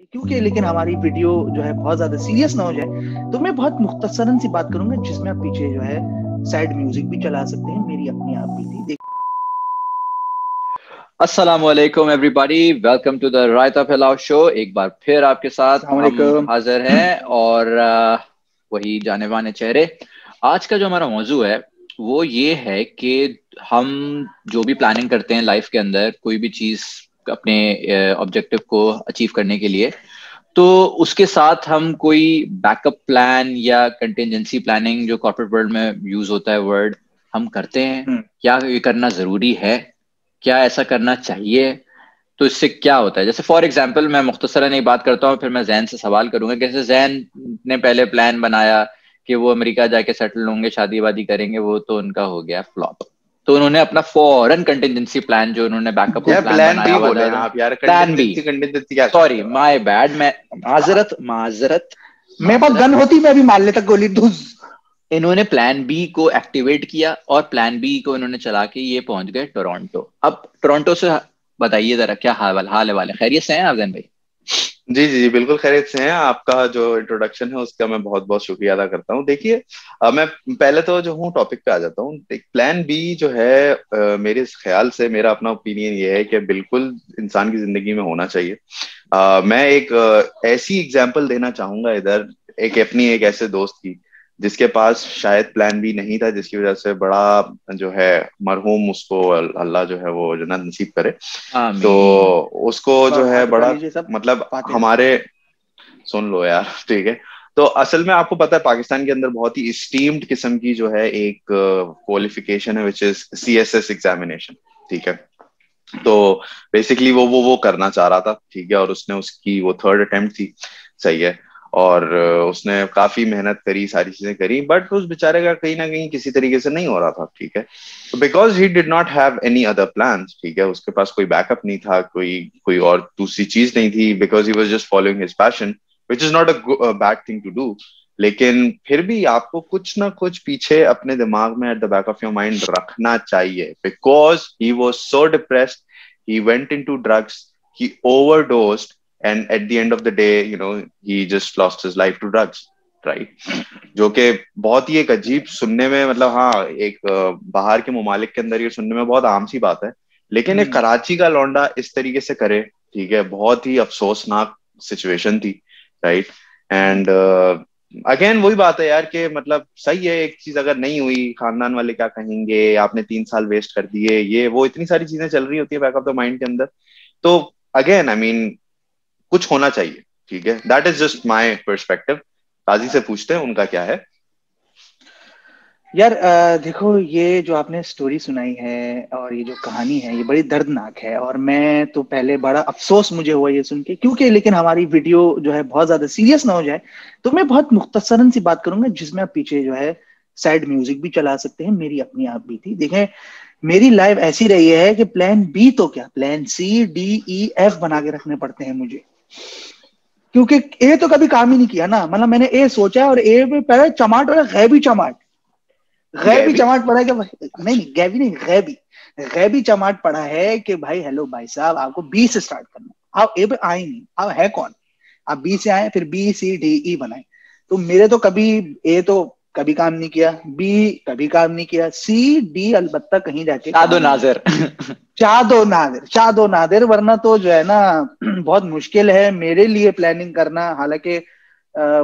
क्योंकि लेकिन हमारी वीडियो जो है बहुत ज्यादा सीरियस ना हो जाए, तो मैं बहुत मुख्तसरन सी बात करूंगा जिसमें आप पीछे जो है सैड म्यूजिक भी चला सकते हैं। मेरी अपनी आप भी थी। अस्सलामुअलैकुम एवरीबॉडी, वेलकम टू द रायता फैलाव शो। एक बार फिर आपके साथ अस्सलाम हम वालेकुम। हाजिर हैं और वही जाने माने चेहरे। आज का जो हमारा मौजू है वो ये है कि हम जो भी प्लानिंग करते हैं लाइफ के अंदर, कोई भी चीज़ अपने ऑब्जेक्टिव को अचीव करने के लिए, तो उसके साथ हम कोई बैकअप प्लान या कंटिजेंसी प्लानिंग, जो कॉर्पोरेट वर्ल्ड में यूज होता है वर्ड, हम करते हैं। हम्म। क्या ये करना जरूरी है? क्या ऐसा करना चाहिए? तो इससे क्या होता है? जैसे फॉर एग्जाम्पल मैं मुख्तसरन एक बात करता हूँ, फिर मैं जैन से सवाल करूंगा। जैसे जैन ने पहले प्लान बनाया कि वो अमेरिका जाके सेटल होंगे, शादी वादी करेंगे, वो तो उनका हो गया फ्लॉप। तो उन्होंने अपना फॉरन कंटिजेंसी प्लान, जो उन्होंने बैकअप यार प्लान प्लान बनाया बी हुआ बोले हैं था, आप यार। Plan B. कंटिजेंसी कंटिजेंसी क्या करते सॉरी, हो आप? My bad. मैं माजरत माजरत मेरे पास माजरत। गन होती मैं भी मार लेता गोली धुस। इन्होंने प्लान बी को एक्टिवेट किया और प्लान बी को इन्होंने चला के ये पहुंच गए टोरंटो। अब टोरंटो से बताइए जरा, क्या हाल है वाले? खैरियत से हैं अफजन भाई? जी जी जी, बिल्कुल खैरियत से हैं। आपका जो इंट्रोडक्शन है उसका मैं बहुत बहुत शुक्रिया अदा करता हूँ। देखिए, मैं पहले तो जो हूँ टॉपिक पे आ जाता हूँ। प्लान बी जो है, मेरे ख्याल से मेरा अपना ओपिनियन ये है कि बिल्कुल इंसान की जिंदगी में होना चाहिए। मैं एक ऐसी एग्जांपल देना चाहूंगा इधर, एक ऐसे दोस्त की जिसके पास शायद प्लान बी नहीं था, जिसकी वजह से बड़ा जो है मरहूम, उसको अल्लाह जो है वो जन्नत नसीब करे। तो आमीन। उसको जो है हाथ उठा बड़ा, लीजिए सब। मतलब फातिहा। हमारे, सुन लो यार ठीक है। तो असल में आपको पता है पाकिस्तान के अंदर बहुत ही स्टीम्ड किस्म की जो है एक क्वालिफिकेशन है, विच इज CSS एग्जामिनेशन। ठीक है। तो बेसिकली वो करना चाह रहा था, ठीक है, और उसने उसकी वो थर्ड अटेम्प्ट थी। सही है। और उसने काफी मेहनत करी, सारी चीजें करी, बट उस बेचारे का कहीं ना कहीं किसी तरीके से नहीं हो रहा था। ठीक है। Because he did not have any other plan. ठीक है, उसके पास कोई बैकअप नहीं था, कोई कोई और दूसरी चीज नहीं थी, because he was just following his passion, which is not a bad thing to do. लेकिन फिर भी आपको कुछ ना कुछ पीछे अपने दिमाग में, at the back of your mind, रखना चाहिए। Because he was so depressed, he went into drugs, he overdosed, and at the end of the day, he just lost his life to drugs, right? जो कि बहुत ही एक अजीब सुनने में, मतलब हाँ, एक बाहर के ममालिक के अंदर ये सुनने में बहुत आम सी बात है, लेकिन एक हम्म। कराची का लौंडा इस तरीके से करे, ठीक है, बहुत ही अफसोसनाक सिचुएशन थी। राइट। एंड अगेन वही बात है यार, कि मतलब सही है, एक चीज अगर नहीं हुई, खानदान वाले क्या कहेंगे, आपने 3 साल वेस्ट कर दिए, ये वो इतनी सारी चीजें चल रही होती है बैक ऑफ द माइंड के अंदर। तो अगेन आई मीन, कुछ होना चाहिए। ठीक है, that is just my perspective. काजी से पूछते हैं उनका क्या है। यार देखो, ये जो आपने स्टोरी सुनाई है और ये जो कहानी है, ये बड़ी दर्दनाक है। और मैं तो पहले बड़ा अफसोस मुझे हुआ ये सुन के, क्योंकि लेकिन हमारी वीडियो जो है बहुत ज्यादा सीरियस ना हो जाए, तो मैं बहुत मुख्तसरन सी बात करूंगा जिसमें आप पीछे जो है सैड म्यूजिक भी चला सकते हैं। मेरी अपनी आप भी थी। देखें, मेरी लाइफ ऐसी रही है कि प्लान बी तो क्या, plan C D E F बना के रखने पड़ते हैं मुझे, क्योंकि ए तो कभी काम ही नहीं किया ना। मतलब मैंने ए सोचा और ए में पहले चमाट और गैबी चमाट, गैबी गैवी। चमाट पड़ा है कि नहीं नहीं, गैबी नहीं, गैबी गैबी चमाट पड़ा है कि भाई हेलो भाई साहब, आपको बी से स्टार्ट करना है। आप ए पे आए नहीं, आप है कौन? आप बी से आए, फिर B C D E बनाए। तो मेरे तो कभी ए तो कभी काम नहीं किया, बी कभी काम नहीं किया, C D अलबत्ता कहीं जाके शादो काम आया। नाजर। चादो नादिर, चादो नादिर, वरना तो जो है ना बहुत मुश्किल है मेरे लिए प्लानिंग करना। हालांकि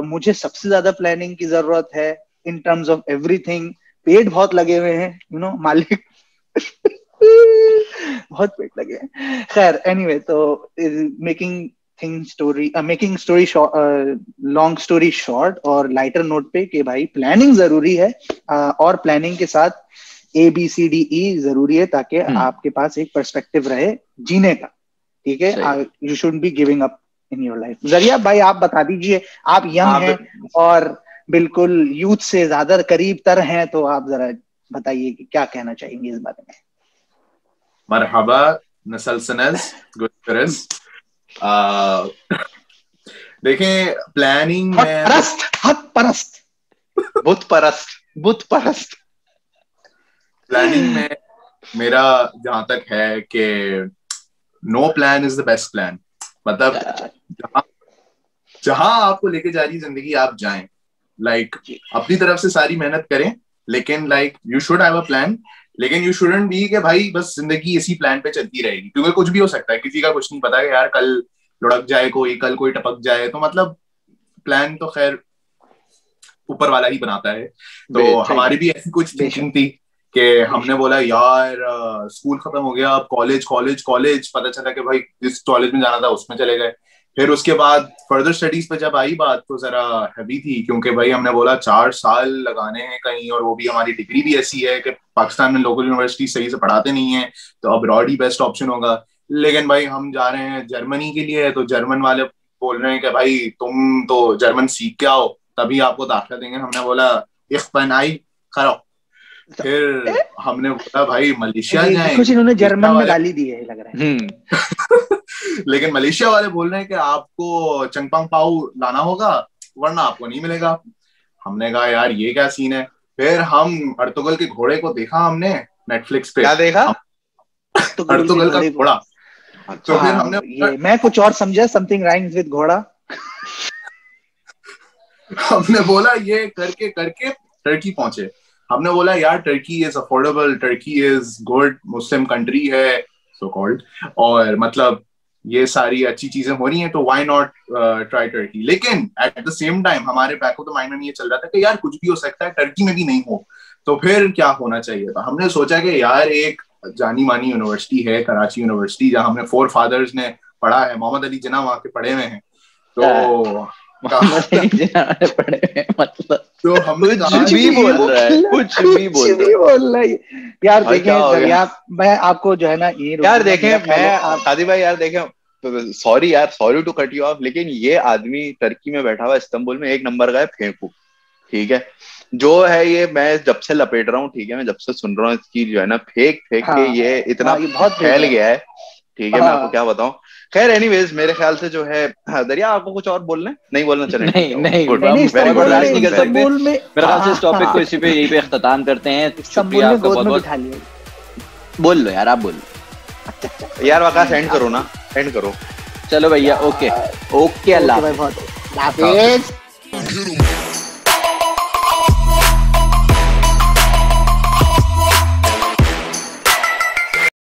मुझे सबसे ज्यादा प्लानिंग की जरूरत है इन टर्म्स ऑफ एवरीथिंग। पेट बहुत लगे हुए हैं, मालिक। बहुत पेट लगे हैं। खैर एनीवे, तो making story long story short और लाइटर नोट पे कि भाई प्लानिंग जरूरी है। और प्लानिंग के साथ ABCDE जरूरी है, ताकि आपके पास एक पर्सपेक्टिव रहे जीने का। ठीक सही। है, you should be giving up in your life. जरिया भाई, आप बता दीजिए, आप यंग हाँ, हैं और बिल्कुल यूथ से ज्यादा करीब तर हैं, तो आप जरा बताइए कि क्या कहना चाहेंगे इस बारे में। मरहबा नसलसनज गुरस। आ, देखें, प्लानिंग हक में तो परस्त, हक परस्त। बुत परस्त, बुत परस्त। प्लानिंग में मेरा जहां तक है कि no plan is the best plan. मतलब जहां जहां आपको लेके जा रही है जिंदगी आप जाएं, लाइक अपनी तरफ से सारी मेहनत करें, लेकिन like you should have a plan, लेकिन यू शुडंट बी कि भाई बस जिंदगी इसी प्लान पे चलती रहेगी, क्योंकि कुछ भी हो सकता है, किसी का कुछ नहीं पता कि यार कल लुढ़क जाए कोई, कल कोई टपक जाए, तो मतलब प्लान तो खैर ऊपर वाला ही बनाता है। तो हमारी भी ऐसी कुछ थिंकिंग थी कि हमने बोला यार स्कूल खत्म हो गया, अब कॉलेज कॉलेज कॉलेज, पता चला कि भाई जिस कॉलेज में जाना था उसमें चले गए। फिर उसके बाद फर्दर स्टडीज पे जब आई बात तो जरा हैवी थी, क्योंकि भाई हमने बोला 4 साल लगाने हैं कहीं, और वो भी हमारी डिग्री भी ऐसी है कि पाकिस्तान में लोकल यूनिवर्सिटी सही से पढ़ाते नहीं है, तो अब्रॉड ही बेस्ट ऑप्शन होगा। लेकिन भाई हम जा रहे हैं जर्मनी के लिए, तो जर्मन वाले बोल रहे हैं कि भाई तुम तो जर्मन सीख के आओ तभी आपको दाखिला देंगे। हमने बोला इख बनाई खरो। फिर हमने बोला भाई मलेशिया जाएं, कुछ इन्होंने जर्मन में गाली दी है लग रहा है। लेकिन मलेशिया वाले बोल रहे हैं कि आपको चंगपांग पाओ लाना होगा वरना आपको नहीं मिलेगा। हमने कहा यार ये क्या सीन है। फिर हम अर्तुगल के घोड़े को देखा हमने नेटफ्लिक्स पे। क्या देखा? अर्तुगल का घोड़ा। तो फिर हमने मैं कुछ और समझा, समथिंग राइम्स विद घोड़ा। हमने बोला ये करके करके टर्की पहुंचे। हमने बोला यार Turkey is affordable, Turkey is good, Muslim country है सो कॉल्ड, और मतलब ये सारी अच्छी चीजें हो रही हैं, तो व्हाई नॉट ट्राई टर्की। लेकिन एट द सेम टाइम हमारे बैक ऑफ द माइंड में ये चल रहा था कि यार कुछ भी हो सकता है, टर्की में भी नहीं हो तो फिर क्या होना चाहिए था। हमने सोचा कि यार एक जानी मानी यूनिवर्सिटी है कराची यूनिवर्सिटी, जहां हमने 4 फादर्स ने पढ़ा है, मोहम्मद अली जिन्ना वहां के पढ़े हुए हैं, तो मतलब तो हमने कुछ भी बोल रहा है, कुछ भी बोल रहा है यार। देखें मैं आपको जो है ना यार देखें, मैं शादी भाई यार देखें, सॉरी यार, sorry to cut you off, लेकिन ये आदमी टर्की में बैठा हुआ इस्तांबुल में एक नंबर का है फेंकू, ठीक है, जो है ये मैं जब से लपेट रहा हूँ, ठीक है, मैं जब से सुन रहा हूँ इसकी जो है ना फेंक के ये इतना बहुत फैल गया है, ठीक है, मैं आपको क्या बताऊं। खैर एनीवेज मेरे ख्याल से जो है दरिया आपको कुछ और बोलना है? नहीं बोलना चाहिए? नहीं गुड, वेरी गुड। मेरे ख्याल से इस टॉपिक को इसी पे यहीं पे इख्तिताम करते हैं। शुक्रिया आपका बहुत। बोल लो यार, आप बोल लो यार। वाकई एंड करो ना, एंड करो। चलो भैया, ओके, अल्लाह हाफिज़।